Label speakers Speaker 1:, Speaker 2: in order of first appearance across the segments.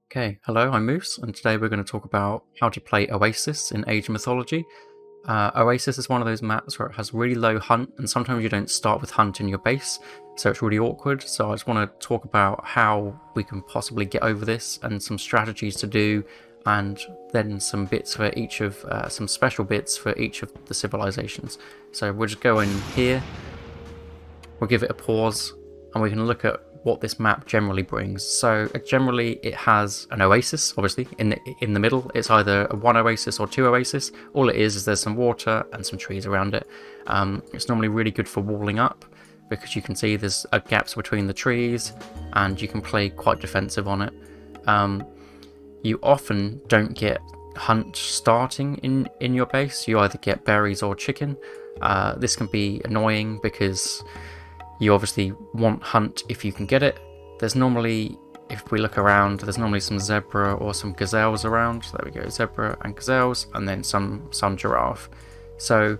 Speaker 1: Okay, hello, I'm Moose, and today we're going to talk about how to play Oasis in Age of Mythology. Oasis is one of those maps where it has really low hunt, and sometimes you don't start with hunt in your base, so it's really awkward. So I just want to talk about how we can possibly get over this, and some strategies to do, and then some bits for each of, some special bits for each of the civilizations. So we'll just go in here, we'll give it a pause, and we can look at what this map generally brings. So generally it has an oasis, obviously, in the middle. It's either one oasis or two oasis. All it is there's some water and some trees around it. It's normally really good for walling up because you can see there's gaps between the trees and you can play quite defensive on it. You often don't get hunt starting in your base. You either get berries or chicken. This can be annoying because you obviously want hunt if you can get it. There's normally, if we look around, there's normally some zebra or some gazelles around. So there we go, zebra and gazelles, and then some giraffe. So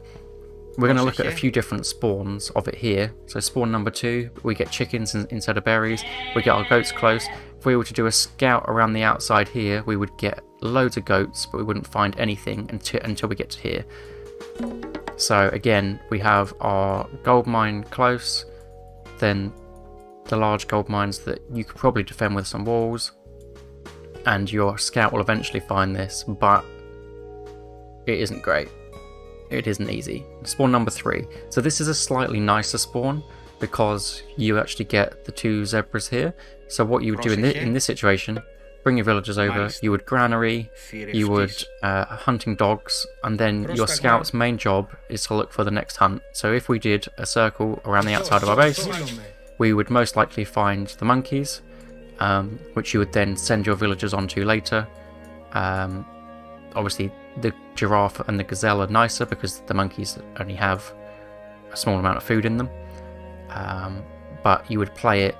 Speaker 1: we're going to look at a few different spawns of it here. So spawn number 2, we get chickens instead of berries. We get our goats close. If we were to do a scout around the outside here, we would get loads of goats, but we wouldn't find anything until we get to here. So again, we have our gold mine close, then the large gold mines that you could probably defend with some walls, and your scout will eventually find this, but it isn't great. It isn't easy. Spawn number 3. So this is a slightly nicer spawn because you actually get the 2 zebras here. So what you would do in this situation, bring your villagers over, you would granary, you would hunting dogs, and then your scout's main job is to look for the next hunt. So if we did a circle around the outside of our base, we would most likely find the monkeys, which you would then send your villagers onto later. Obviously the giraffe and the gazelle are nicer because the monkeys only have a small amount of food in them, but you would play it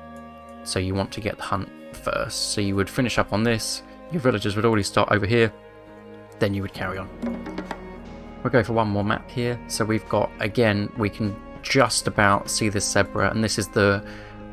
Speaker 1: so you want to get the hunt first. So you would finish up on this, your villagers would already start over here, then you would carry on. We'll go for one more map here. So we've got, again, we can just about see this zebra, and this is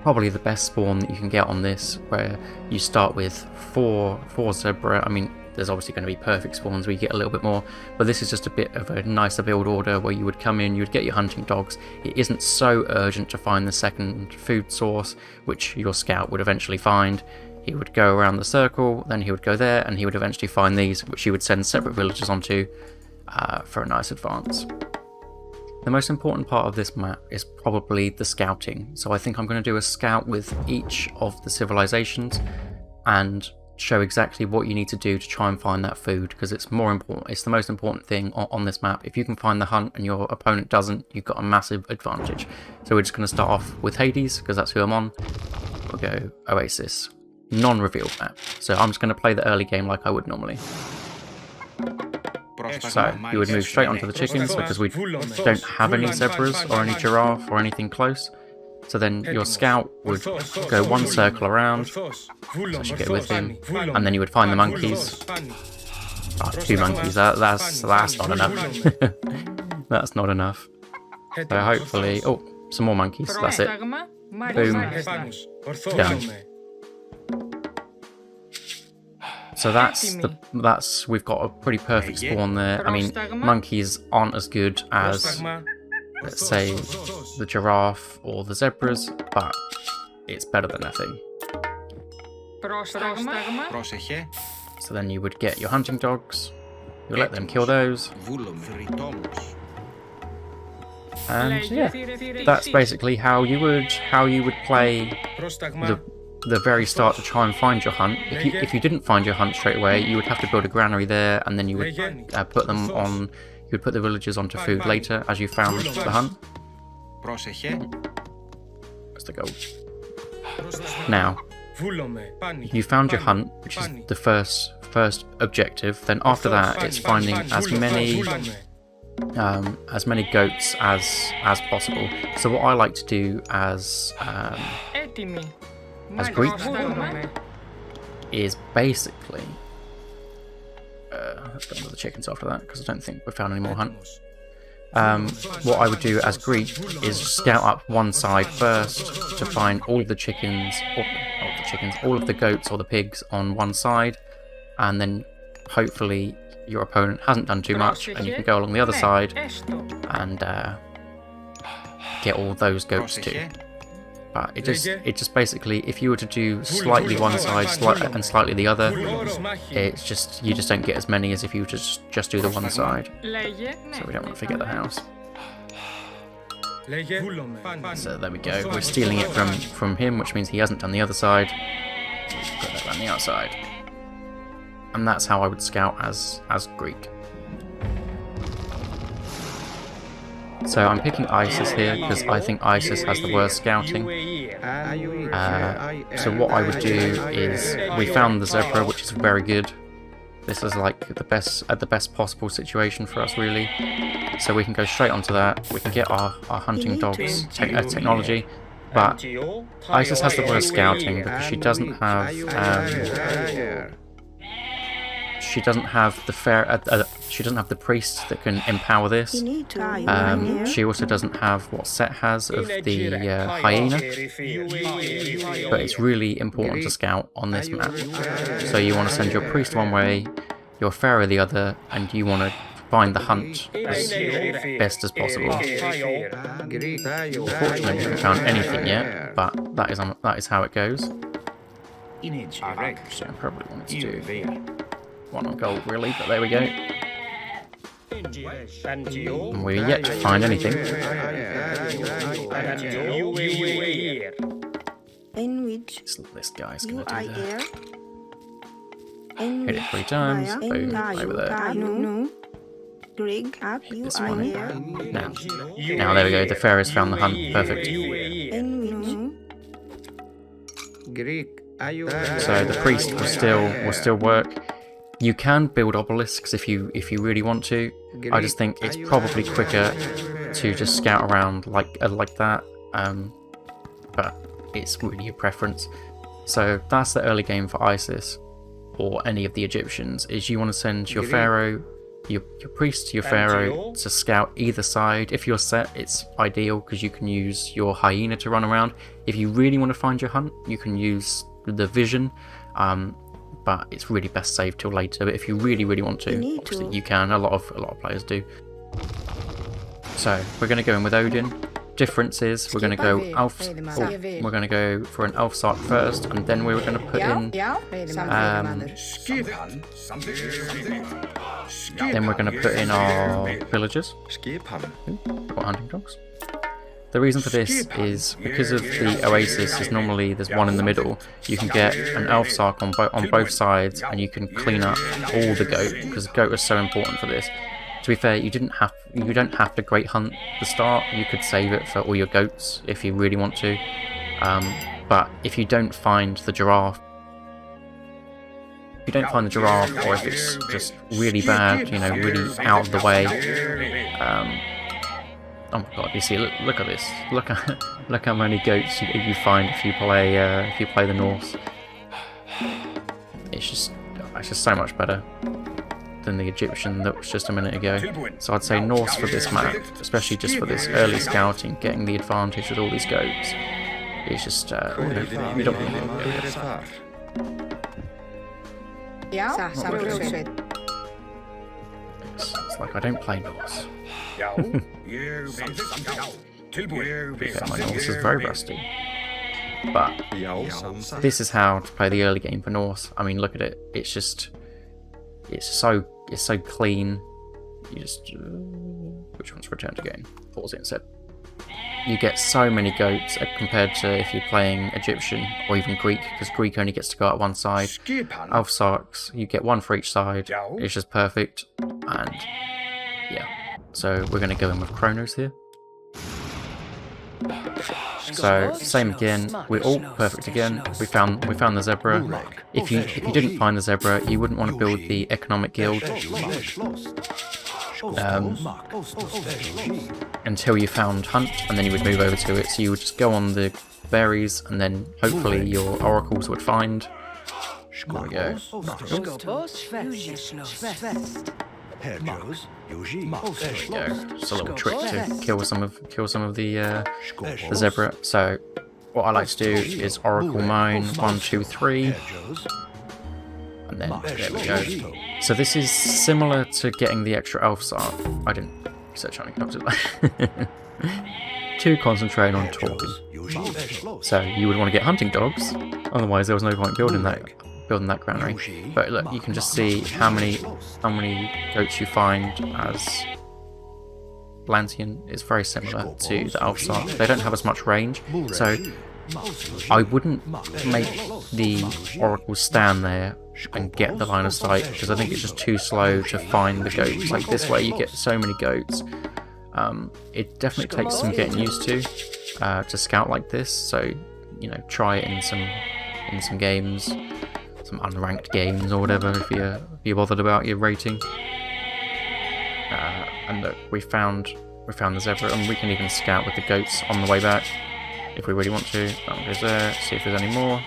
Speaker 1: probably the best spawn that you can get on this, where you start with four zebra. I mean, there's obviously going to be perfect spawns where you get a little bit more, but this is just a bit of a nicer build order where you would come in, you would get your hunting dogs. It isn't so urgent to find the second food source, which your scout would eventually find. He would go around the circle, then he would go there, and he would eventually find these, which he would send separate villagers onto for a nice advance. The most important part of this map is probably the scouting. So I think I'm going to do a scout with each of the civilizations and show exactly what you need to do to try and find that food, because it's more important. It's the most important thing on this map. If you can find the hunt and your opponent doesn't, you've got a massive advantage. So we're just going to start off with Hades because that's who I'm on. We'll go Oasis, non-revealed map. So I'm just going to play the early game like I would normally. So you would move straight onto the chickens because we don't have any zebras or any giraffe or anything close. So then your scout would go one circle around, so you get with him, and then you would find the monkeys. Oh, 2 monkeys, that's not enough. That's not enough. So hopefully, oh, some more monkeys, that's it. Boom, done. So we've got a pretty perfect spawn there. I mean, monkeys aren't as good as, let's say, the giraffe or the zebras, but it's better than nothing. So then you would get your hunting dogs, you let them kill those, and yeah, that's basically how you would play the very start to try and find your hunt. If you didn't find your hunt straight away, you would have to build a granary there, and then you would put them on. You would put the villagers onto food later as you found the hunt. That's the gold. Now, you found your hunt, which is the first objective. Then after that, it's finding as many goats as possible. So what I like to do as Greek is basically let's go into the chickens after that because I don't think we found any more hunt. What I would do as Greek is scout up one side first to find all of the chickens, all of the goats or the pigs on one side, and then hopefully your opponent hasn't done too much, and you can go along the other side and get all those goats too. But it just basically, if you were to do slightly one side and slightly the other, it's just you just don't get as many as if you were to just do the one side. So we don't want to forget the house. So there we go. We're stealing it from him, which means he hasn't done the other side. So we put that on the outside. And that's how I would scout as Greek. So I'm picking Isis here because I think Isis has the worst scouting. So what I would do is, we found the zebra, which is very good. This is like the best possible situation for us, really. So we can go straight onto that. We can get our hunting dogs technology. But Isis has the worst scouting because she doesn't have the priest that can empower this. She also doesn't have what Set has of the hyena. But it's really important to scout on this map. So you want to send your priest one way, your pharaoh the other, and you want to find the hunt as best as possible. Unfortunately, we haven't found anything yet, but that is how it goes. So I probably wanted to do one on gold, really, but there we go. And we're yet to find anything. This guy's gonna do that. Hit it 3 times. Boom, over there. Hit this one. Now there we go. The pharaoh's found the hunt. Perfect. So the priest will still work. You can build obelisks if you really want to. I just think it's probably quicker to just scout around like that. But it's really your preference. So that's the early game for Isis or any of the Egyptians. Is you want to send your pharaoh, your priest, your pharaoh to scout either side. If you're Set, it's ideal because you can use your hyena to run around. If you really want to find your hunt, you can use the vision. But it's really best saved till later. But if you really want to, obviously you can. A lot of players do. So we're going to go in with Odin. Difference is we're going to go we're going to go for an elf sark first, and then we're going to put in our villagers or hunting dogs. The reason for this is because of the Oasis is normally there's one in the middle. You can get an elf sark on both sides, and you can clean up all the goat because goat is so important for this. To be fair, you don't have to great hunt the start. You could save it for all your goats if you really want to. But if you don't find the giraffe, or if it's just really bad, really out of the way. Oh my god! You see, look at this. Look how many goats you find if you play the Norse. It's just so much better than the Egyptian that was just a minute ago. So I'd say Norse for this map, especially just for this early scouting, getting the advantage with all these goats. It's just we don't really want to do it. It's like I don't play Norse. My Norse is very rusty. But this is how to play the early game for Norse. I mean, look at it. It's so clean. You just which one's return to game? Pause it instead. You get so many goats compared to if you're playing Egyptian or even Greek, because Greek only gets to go out one side. Elf sarks, you get one for each side. It's just perfect. And yeah, so we're going to go in with Kronos here. So same again, we're all perfect again. We found the zebra. If you didn't find the zebra, you wouldn't want to build the economic guild until you found hunt, and then you would move over to it. So you would just go on the berries, and then hopefully your oracles would find. There we go. There we go. Just a little trick to kill some of the zebra. So what I like to do is Oracle Mine 1, 2, 3. And then there we go. So this is similar to getting the extra elf art. I didn't research hunting dogs, did I? To concentrate on talking. So you would want to get hunting dogs, otherwise there was no point building that granary. But look, you can just see how many goats you find as Atlantean is very similar to the elf art. They don't have as much range, so I wouldn't make the oracles stand there and get the line of sight, because I think it's just too slow to find the goats. Like this way you get so many goats. It definitely takes some getting used to scout like this, so you know, try it in some games, some unranked games or whatever, if you're bothered about your rating. And look, we found the zebra, and we can even scout with the goats on the way back if we really want to. That one goes there. See if there's any more.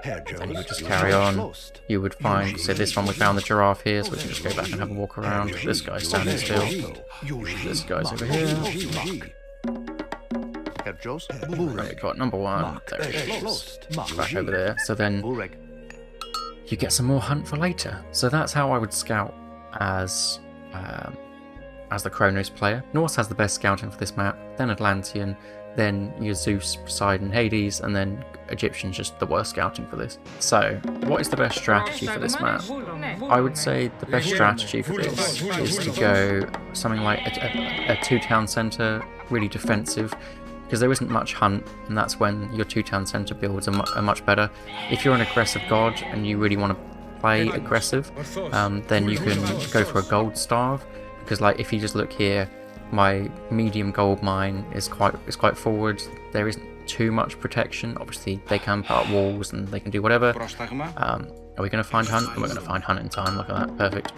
Speaker 1: And you would just carry on. You would find, so this one we found the giraffe here, so we can just go back and have a walk around. This guy's standing still. This guy's over here. Right, we've got number 1. There he is. Back over there. So then you get some more hunt for later. So that's how I would scout as the Chronos player. Norse has the best scouting for this map, then Atlantean, then your Zeus, Poseidon, Hades, and then Egyptian's just the worst scouting for this. So, what is the best strategy for this map? I would say the best strategy for this is to go something like a 2-town centre, really defensive, because there isn't much hunt, and that's when your 2-town centre builds are much better. If you're an aggressive god and you really want to play aggressive, then you can go for a gold starve, because like if you just look here, my medium gold mine is quite forward. There isn't too much protection. Obviously they can put up walls and they can do whatever. Are we going to find hunt? We're going to find hunt in time. Look at that, perfect.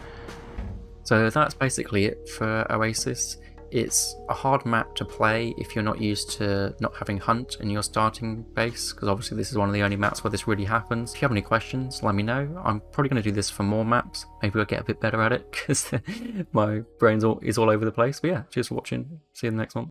Speaker 1: So that's basically it for Oasis. It's a hard map to play if you're not used to not having hunt in your starting base, because obviously this is one of the only maps where this really happens. If you have any questions, let me know. I'm probably going to do this for more maps. Maybe I'll get a bit better at it, because my brain is all over the place. But yeah, cheers for watching. See you in the next one.